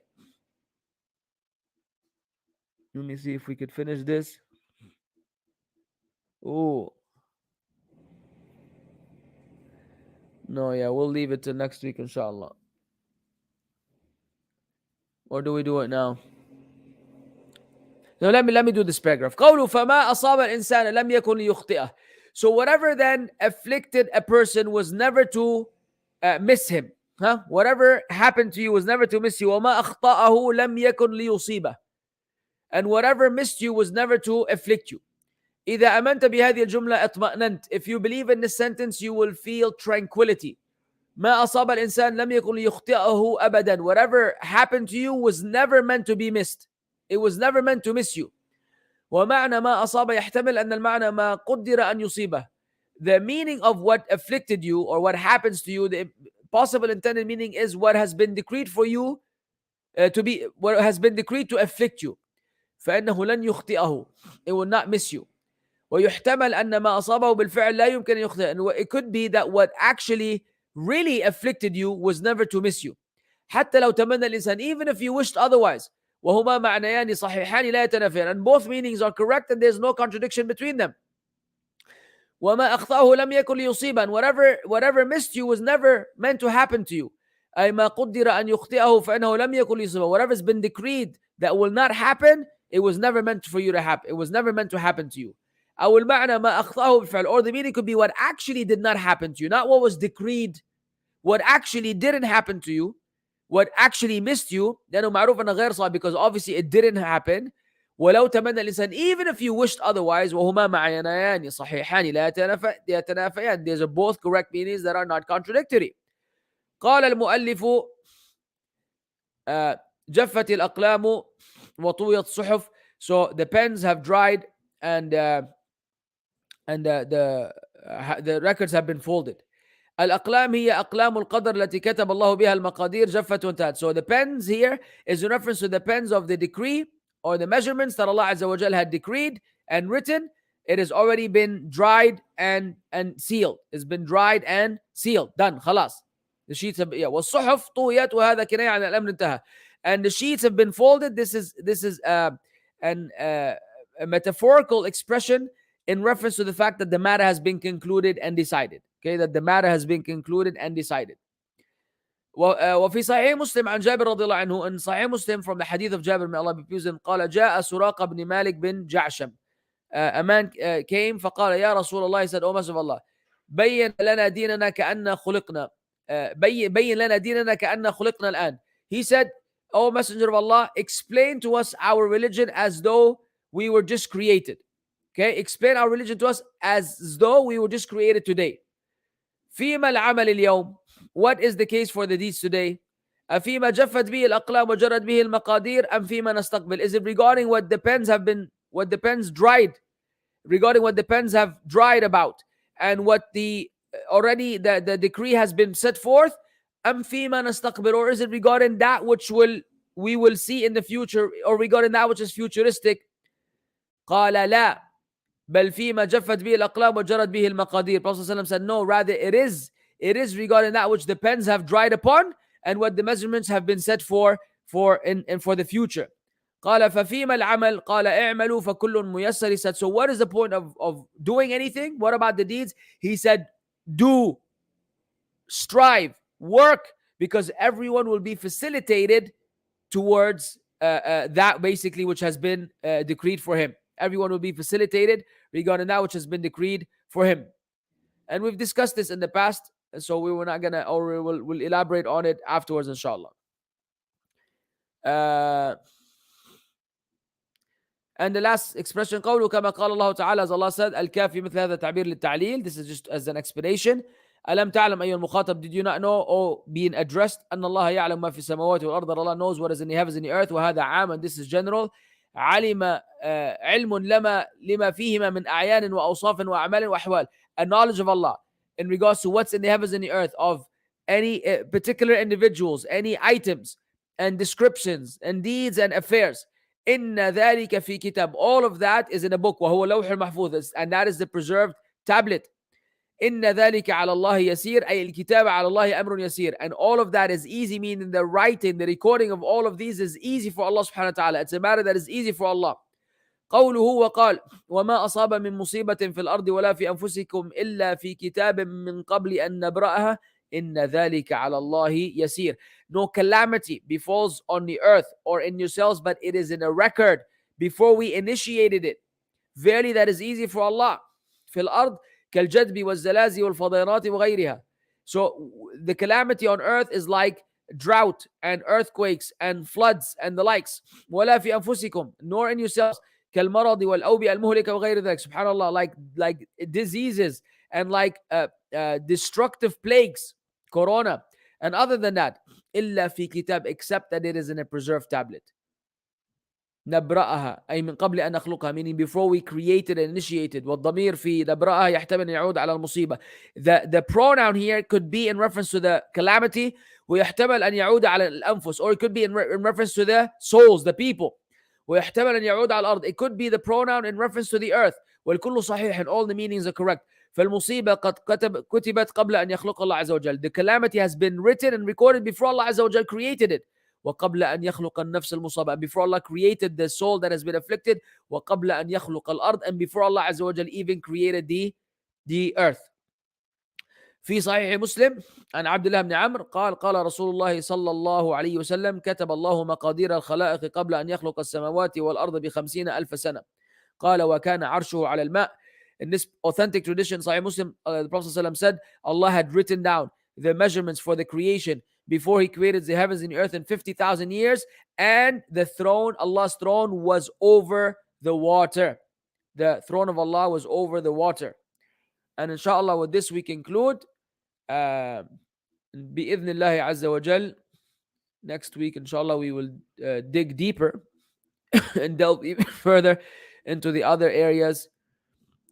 Let me see if we could finish this. Oh. No, yeah, we'll leave it till next week, inshallah. Or do we do it now? No, let me do this paragraph. قوله فما أصاب الإنسان لم يكن ليخطئه. So whatever then afflicted a person was never to miss him. Whatever happened to you was never to miss you. وما أخطأه لم يكن ليصيبه. And whatever missed you was never to afflict you. إذا أمنت بهذه الجملة اطمأننت. If you believe in this sentence, you will feel tranquility. ما أصاب الإنسان لم يكن ليخطئه أبدا. Whatever happened to you was never meant to be missed. It was never meant to miss you. ومعنى ما أصاب يحتمل أن المعنى ما قدر أن يصيبه. The meaning of what afflicted you or what happens to you, the possible intended meaning is what has been decreed for you what has been decreed to afflict you. فإنه لن يخطئه. It will not miss you. ويحتمل أن ما أصابه بالفعل لا يمكن أن يخطئ. And it could be that what actually really afflicted you was never to miss you. حتى لو تمنى الإنسان, even if you wished otherwise. وهما معنيان صحيحان لا يتنافيان. And both meanings are correct and there's no contradiction between them. وما أخطأه لم يكن ليصيبا. Whatever missed you was never meant to happen to you. أي ما قدر أن يخطئه فإنه لم يكن ليصيبه. Whatever's been decreed that will not happen, it was never meant for you to happen. It was never meant to happen to you. أو المعنى ما أخطأه بالفعل. Or the meaning could be what actually did not happen to you, not what was decreed what actually didn't happen to you, what actually missed you, لأنه معروف أنه غير صحيح because obviously it didn't happen. ولو تمنى الإنسان, even if you wished otherwise, وهما معنيان صحيحان لا يتنافيان. There's both correct meanings that are not contradictory. قال المؤلف جفت الأقلام وطويت الصحف. So the pens have dried and the records have been folded. الأقلام هي أقلام القدر التي كتب الله بها المقادير جفت وانتهت. So the pens here is in reference to the pens of the decree or the measurements that Allah Azza wa Jal had decreed and written. It has already been dried and sealed. It's been dried and sealed. Done. خلاص. The sheets have, والصحف طويت وهذا كناية عن الأمر انتهى. And the sheets have been folded. This is a metaphorical expression in reference to the fact that the matter has been concluded and decided. Okay, that the matter has been concluded and decided. وفي صحيح مسلم عن جابر رضي الله عنه, in صحيح مسلم from the hadith of Jabir, may Allah be pleased with him, قال جاء سراقة بن مالك بن جعشم. A man came فقال يا رسول الله, he said, O Messenger of Allah, بين لنا ديننا كأن خلقنا بين لنا ديننا كأن خلقنا الآن. He said, O Messenger of Allah, explain to us our religion as though we were just created. Okay, explain our religion to us as though we were just created today. فيما العمل اليوم, what is the case for the deeds today? أفيما جفت به الأقلام وجرت به المقادير أم فيما نستقبل? Is it regarding what the pens have been, what the pens dried, regarding what the pens have dried about, and what the already the decree has been set forth? أم فيما نستقبل, or is it regarding that which we will see in the future, or regarding that which is futuristic? قال لا بل فيما جفت به الأقلام وجرت به المقادير. Prophet ﷺ said, no, rather it is regarding that which the pens have dried upon and what the measurements have been set for the future. قال ففيما العمل قال اعملوا فكل ميسر. He said, so what is the point of doing anything? What about the deeds? He said, do, strive, work, because everyone will be facilitated towards that basically which has been decreed for him. Everyone will be facilitated regarding that which has been decreed for him. And we've discussed this in the past, so we were not gonna, or we'll elaborate on it afterwards, inshallah. And the last expression, قوله كما قال الله تعالى, as Allah said, الكافي مثل هذا تعبير للتعليل. This is just as an explanation. ألم تعلم أيها المخاطب, did you not know, or being addressed, أن الله يعلم ما في السماوات والأرض, that Allah knows what is in the heavens and the earth, وهذا عام, and this is general. علم علم لما فيهما من أعيان وأوصاف وأعمال وأحوال. A knowledge of Allah in regards to what's in the heavens and the earth of any particular individuals, any items and descriptions and deeds and affairs. إن ذلك في كتاب. All of that is in a book. وهو لوح المحفوظ, and that is the preserved tablet. إن ذلك على الله يسير, أي الكتاب على الله أمر يسير. And all of that is easy, meaning the writing, the recording of all of these is easy for Allah subhanahu wa ta'ala. It's a matter that is easy for Allah. قوله وقال وما أصاب من مصيبة في الأرض ولا في أنفسكم إلا في كتاب من قبل أن نبرأها إن ذلك على الله يسير. No calamity befalls on the earth or in yourselves, but it is in a record before we initiated it. Verily that is easy for Allah. في الأرض كالجدب والزلازل والفضيرات وغيرها. So the calamity on earth is like drought and earthquakes and floods and the likes. ولا في أنفسكم, nor in yourselves, كالمرض والأوبئة المهلكة وغير ذلك. Subhanallah, like diseases and like destructive plagues, corona, and other than that, إلا في كتاب, except that it is in a preserved tablet. نبرأها أي من قبل أن نخلقها, meaning before we created and initiated. والضمير في نبرأها يحتمل أن يعود على المصيبة. The pronoun here could be in reference to the calamity, ويحتمل أن يعود على الأنفس, or it could be in reference to the souls, the people. ويحتمل أن يعود على الأرض, it could be the pronoun in reference to the earth. والكل صحيح, and all the meanings are correct. فالمصيبة قد كتبت قبل أن يخلق الله عز وجل. The calamity has been written and recorded before Allah عز وجل created it. وقبل أن يخلق النفس المصابة, before Allah created the soul that has been afflicted. وقبل أن يخلق الأرض, and before Allah عز وجل even created the earth. في صحيح مسلم عن عبد الله بن عمرو قال قال رسول الله صلى الله عليه وسلم كتب الله مقادير الخلائق قبل أن يخلق السماوات والأرض ب50,000 سنة. قال وكان عرشه على الماء. In this authentic tradition, Sahih Muslim, the Prophet ﷺ said, Allah had written down the measurements for the creation before he created the heavens and the earth in 50,000 years. And the throne, Allah's throne, was over the water. The throne of Allah was over the water. And inshallah, with this we conclude. Bi-idhnillahi azza wa jal. Next week, inshallah, we will dig deeper and delve even further into the other areas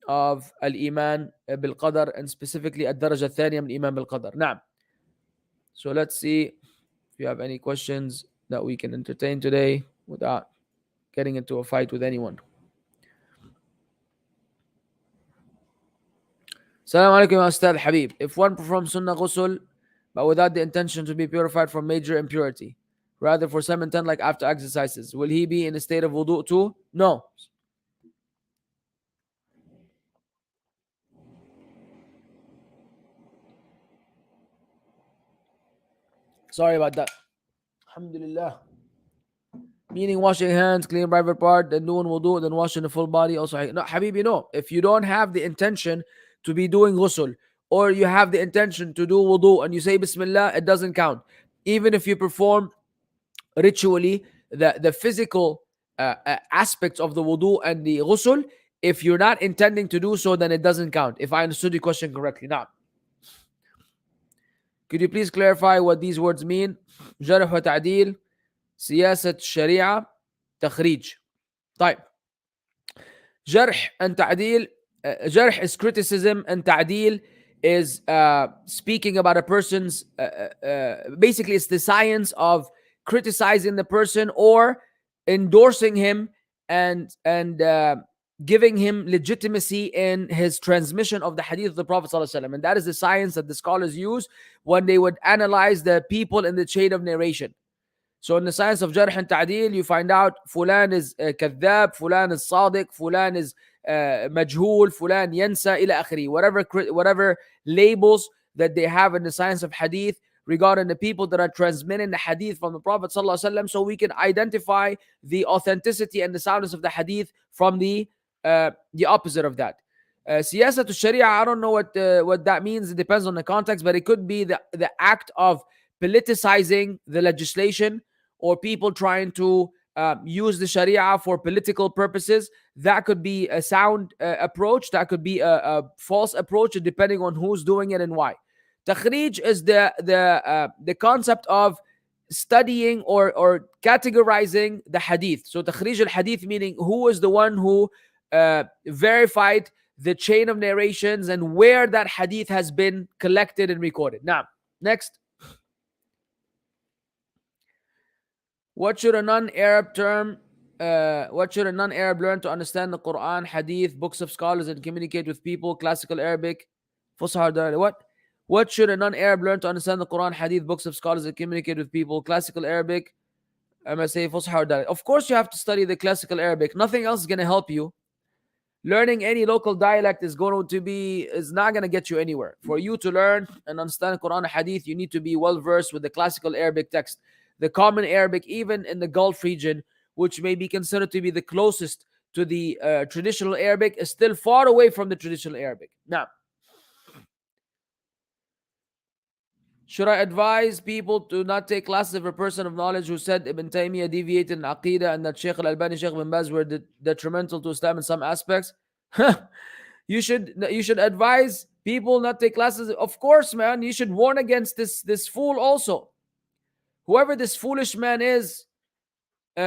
of al-Iman bil-Qadr, and specifically ad-daraja al-thaniya min Iman bil-Qadr. Naam. So let's see if you have any questions that we can entertain today without getting into a fight with anyone. Assalamu alaikum, Ustad Habib. If one performs sunnah ghusl but without the intention to be purified from major impurity, rather for some intent like after exercises, will he be in a state of wudu too? No. Sorry about that. Alhamdulillah. Meaning washing hands, cleaning private part, then doing wudu, then washing the full body. Also, no, Habibi, no. If you don't have the intention to be doing ghusl, or you have the intention to do wudu and you say Bismillah, it doesn't count. Even if you perform ritually the physical aspects of the wudu and the ghusl, if you're not intending to do so, then it doesn't count. If I understood your question correctly. Now, could you please clarify what these words mean? Jarh wa ta'deel, siyasat sharia, takhrij. طيب. Jarh and ta'deel. Jarh is criticism, and ta'deel is speaking about a person's, basically it's the science of criticizing the person or endorsing him and giving him legitimacy in his transmission of the hadith of the Prophet ﷺ. And that is the science that the scholars use when they would analyze the people in the chain of narration. So in the science of jarh and ta'deel, you find out fulan is kadhab, fulan is sadiq, fulan is majhul, fulan yansa, ila akhiri. Whatever labels that they have in the science of hadith regarding the people that are transmitting the hadith from the Prophet ﷺ, so we can identify the authenticity and the soundness of the hadith from the opposite of that. Siyasatul Sharia, I don't know what that means. It depends on the context, but it could be the act of politicizing the legislation, or people trying to use the Sharia for political purposes. That could be a sound approach. That could be a false approach, depending on who's doing it and why. Takhrij is the concept of studying or categorizing the hadith. So takhrij al-hadith, meaning who is the one who verified the chain of narrations and where that hadith has been collected and recorded. Now, next. What should a non-Arab learn to understand the Quran, Hadith, books of scholars, and communicate with people? Classical Arabic, Fusha. What should a non-Arab learn to understand the Quran, Hadith, books of scholars, and communicate with people? Classical Arabic, MSA, Fusha. Of course, you have to study the classical Arabic. Nothing else is going to help you. Learning any local dialect is not going to get you anywhere. For you to learn and understand Quran, Hadith, you need to be well versed with the classical Arabic text. The common Arabic, even in the Gulf region, which may be considered to be the closest to the traditional Arabic, is still far away from the traditional Arabic. Now, should I advise people to not take classes of a person of knowledge who said Ibn Taymiyyah deviated in Aqeedah and that Shaykh al-Albani, Shaykh bin Baz were detrimental to Islam in some aspects? You should advise people not take classes. Of course, man, you should warn against this fool also. Whoever this foolish man is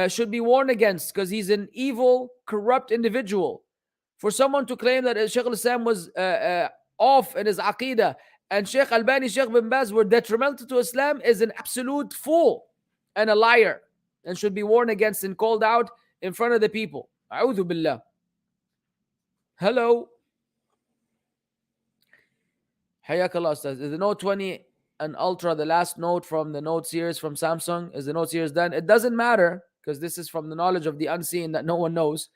should be warned against, because he's an evil, corrupt individual. For someone to claim that Shaykh al-Islam was off in his Aqeedah and Shaykh Albani, Shaykh bin Baz were detrimental to Islam is an absolute fool and a liar, and should be warned against and called out in front of the people. A'udhu billah. Hello. Hayakallah Ustaz. Is the Note 20 and Ultra the last Note from the Note series from Samsung? Is the Note series done? It doesn't matter, because this is from the knowledge of the unseen that no one knows,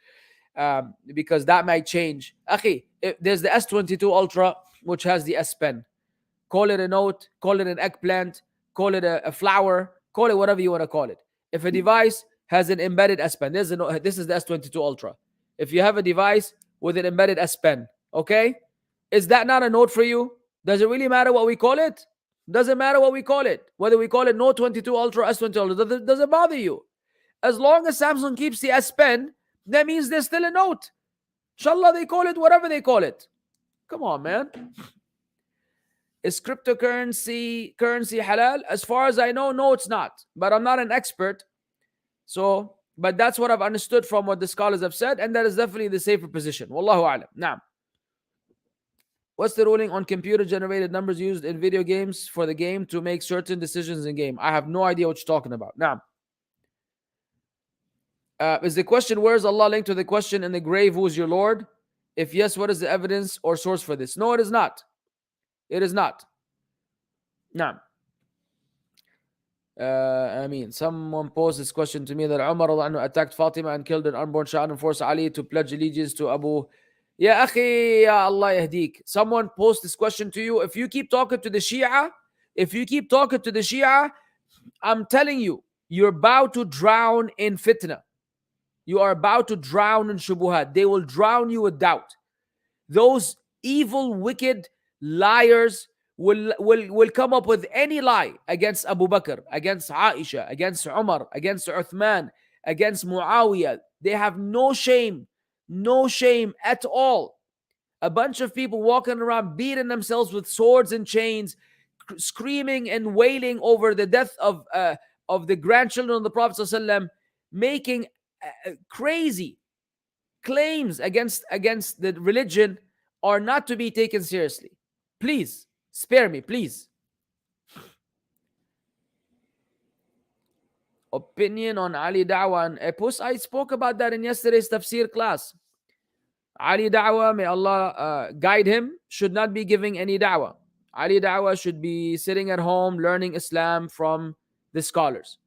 because that might change. Akhi, there's the S22 Ultra, which has the S Pen. Call it a Note, call it an eggplant, call it a flower, call it whatever you want to call it. If a device has an embedded S Pen, this is the S22 Ultra. If you have a device with an embedded S Pen, okay? Is that not a Note for you? Does it really matter what we call it? Doesn't matter what we call it. Whether we call it Note 22 Ultra, S20 Ultra, doesn't bother you. As long as Samsung keeps the S Pen, that means there's still a Note. Inshallah, they call it whatever they call it. Come on, man. Is cryptocurrency halal? As far as I know, no, it's not. But I'm not an expert. So, but that's what I've understood from what the scholars have said, and that is definitely the safer position. Wallahu a'lam. Now, what's the ruling on computer-generated numbers used in video games for the game to make certain decisions in game? I have no idea what you're talking about. Now, is the question, where is Allah linked to the question in the grave, who is your Lord? If yes, what is the evidence or source for this? No, it is not. It is not. Now, I mean, someone posed this question to me that Umar attacked Fatima and killed an unborn child and forced Ali to pledge allegiance to Abu. Ya akhi, ya Allah yahdik. Someone posed this question to you. If you keep talking to the Shia, I'm telling you, you're about to drown in fitna. You are about to drown in shubuhat. They will drown you with doubt. Those evil, wicked liars will come up with any lie against Abu Bakr, against Aisha, against Umar, against Uthman, against Muawiyah. They have no shame at all. A bunch of people walking around beating themselves with swords and chains, screaming and wailing over the death of the grandchildren of the Prophet ﷺ, making crazy claims against the religion are not to be taken seriously. Please spare me, please. Opinion on Ali Dawah and Epus. I spoke about that in yesterday's tafsir class. Ali Dawah, may Allah guide him, should not be giving any da'wah. Ali Dawah should be sitting at home learning Islam from the scholars.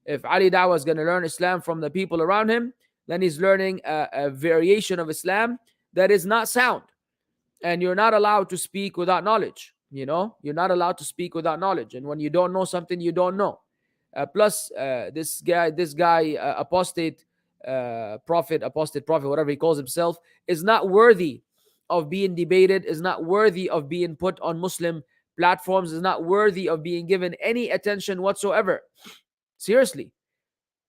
If Ali Dawah is going to learn Islam from the people around him, then he's learning a variation of Islam that is not sound. And you're not allowed to speak without knowledge. You know, you're not allowed to speak without knowledge. And when you don't know something, you don't know. Plus, this guy, apostate prophet, whatever he calls himself, is not worthy of being debated, is not worthy of being put on Muslim platforms, is not worthy of being given any attention whatsoever. Seriously,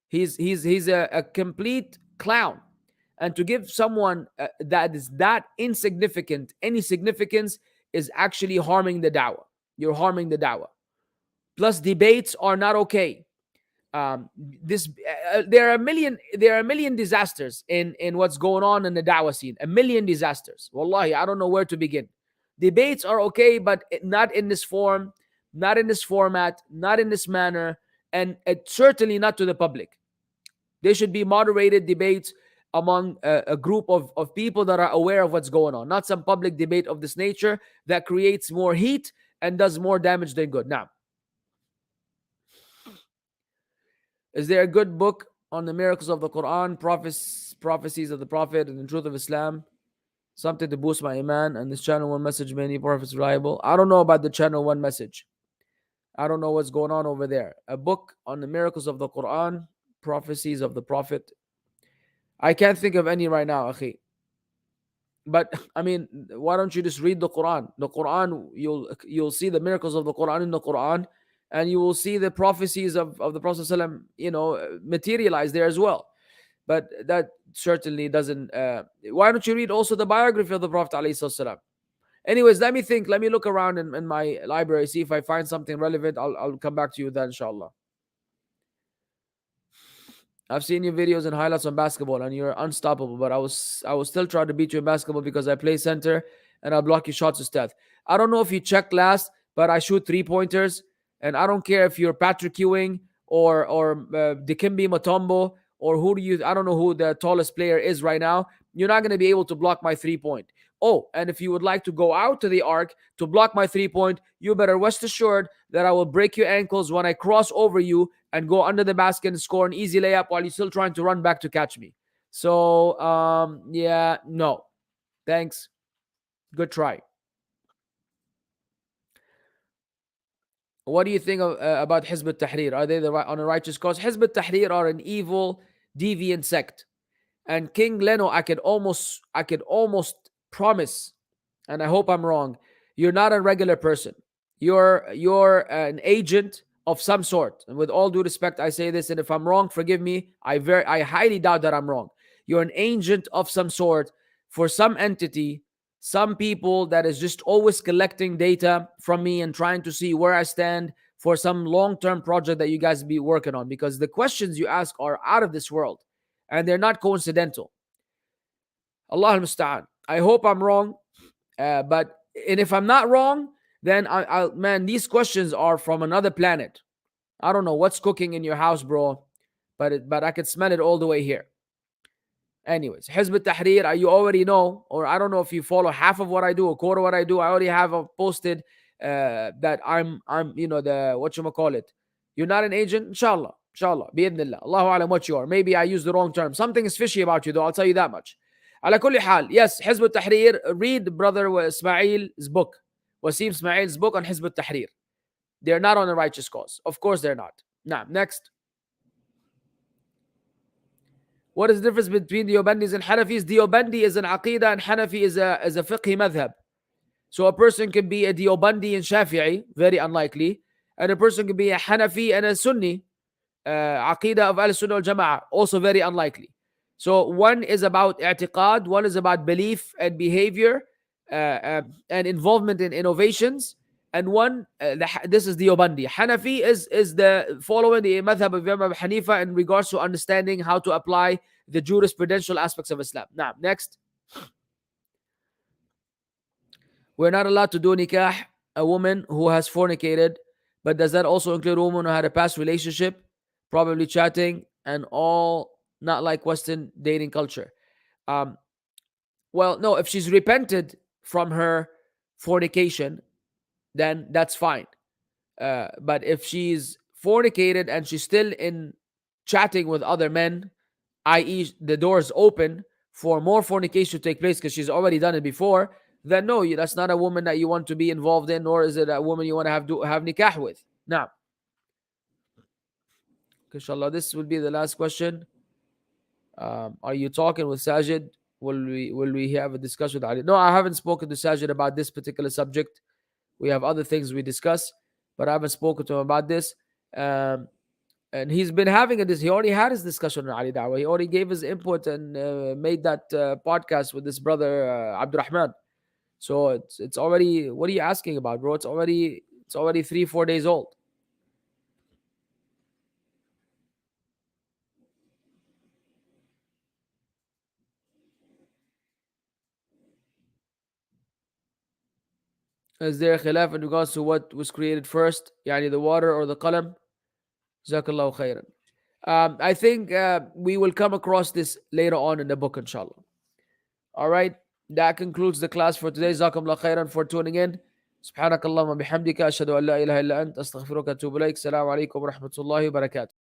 he's a complete clown. And to give someone that is that insignificant any significance is actually harming the da'wah. You're harming the da'wah. Plus, debates are not okay. There are a million disasters in what's going on in the da'wah scene. A million disasters. Wallahi, I don't know where to begin. Debates are okay, but not in this form, not in this format, not in this manner, and certainly not to the public. They should be moderated debates among a group of people that are aware of what's going on, not some public debate of this nature that creates more heat and does more damage than good. Now, is there a good book on the miracles of the Quran, prophecies of the Prophet, and the truth of Islam? Something to boost my iman, and this channel one message, many prophets reliable. I don't know about the channel one message. I don't know what's going on over there. A book on the miracles of the Quran, prophecies of the Prophet. I can't think of any right now, akhi. But I mean, why don't you just read the Quran? The Quran, you'll see the miracles of the Quran in the Quran, and you will see the prophecies of the Prophet ﷺ, materialize there as well. But that certainly doesn't. Why don't you read also the biography of the Prophet ﷺ? Anyways, let me think. Let me look around in my library, see if I find something relevant. I'll come back to you then, inshallah. I've seen your videos and highlights on basketball, and you're unstoppable. But I was still trying to beat you in basketball because I play center and I block your shots to death. I don't know if you checked last, but I shoot 3-pointers, and I don't care if you're Patrick Ewing or Dikembe Mutombo or I don't know who the tallest player is right now. You're not going to be able to block my 3-point. Oh, and if you would like to go out to the arc to block my 3-point, you better rest assured that I will break your ankles when I cross over you and go under the basket and score an easy layup while you're still trying to run back to catch me. So, yeah, no. Thanks. Good try. What do you think about Hizb ut-Tahrir? Are they on a righteous cause? Hizb ut-Tahrir are an evil, deviant sect. And King Leno, I could almost promise, and I hope I'm wrong, you're not a regular person. You're an agent of some sort. And with all due respect, I say this, and if I'm wrong, forgive me. I highly doubt that I'm wrong. You're an agent of some sort for some entity, some people that is just always collecting data from me and trying to see where I stand for some long-term project that you guys be working on, because the questions you ask are out of this world and they're not coincidental. Allah al-Musta'an. I hope I'm wrong, and if I'm not wrong, then man, these questions are from another planet. I don't know what's cooking in your house, bro, but I could smell it all the way here. Anyways, Hizb al-Tahrir, you already know, or I don't know if you follow half of what I do, a quarter of what I do. I already have posted that I'm the whatchamacallit. You're not an agent? Inshallah. Bi'idhnillah. Allahu alam what you are. Maybe I used the wrong term. Something is fishy about you, though, I'll tell you that much. Ala kulli hal, yes, Hizb al-Tahrir, read Brother Ismail's book, Wasim Ismail's book on Hizb al-Tahrir. They're not on a righteous cause. Of course they're not. Now, next. What is the difference between Deobandis and Hanafis? Deobandi is an Aqeedah and Hanafi is a fiqhi madhab. So a person can be a Deobandi and Shafi'i, very unlikely, and a person can be a Hanafi and a Sunni, Aqeedah of Ahl-us-Sunnah wal-Jamaa'ah, also very unlikely. So one is about i'tiqad, one is about belief and behavior and involvement in innovations, and one, this is Deobandi. Hanafi is the following the madhab of Imam Abu Hanifa in regards to understanding how to apply the jurisprudential aspects of Islam. Now, next. We're not allowed to do nikah a woman who has fornicated, but does that also include a woman who had a past relationship, probably chatting, and all not like Western dating culture? Well, no, if she's repented from her fornication, then that's fine. But if she's fornicated and she's still in chatting with other men, i.e. the door is open for more fornication to take place because she's already done it before, then no, that's not a woman that you want to be involved in, nor is it a woman you want to have nikah with. Now, inshallah, this will be the last question. Are you talking with Sajid? Will we have a discussion with Ali? No, I haven't spoken to Sajid about this particular subject. We have other things we discuss, but I haven't spoken to him about this. And he's been having this. He already had his discussion on Ali Dawah. He already gave his input and made that podcast with his brother Abdurrahman. So it's already. What are you asking about, bro? It's already 3-4 days old. Is there a khilaf in regards to what was created first, yani the water or the qalam? Jazakallahu khairan. I think we will come across this later on in the book, inshallah. All right, that concludes the class for today. Jazakumullah khairan for tuning in. سبحانك اللهم بحمدك أشهد أن لا إله إلا أنت أستغفرك وأتوب إليك. السلام عليكم ورحمة الله وبركاته.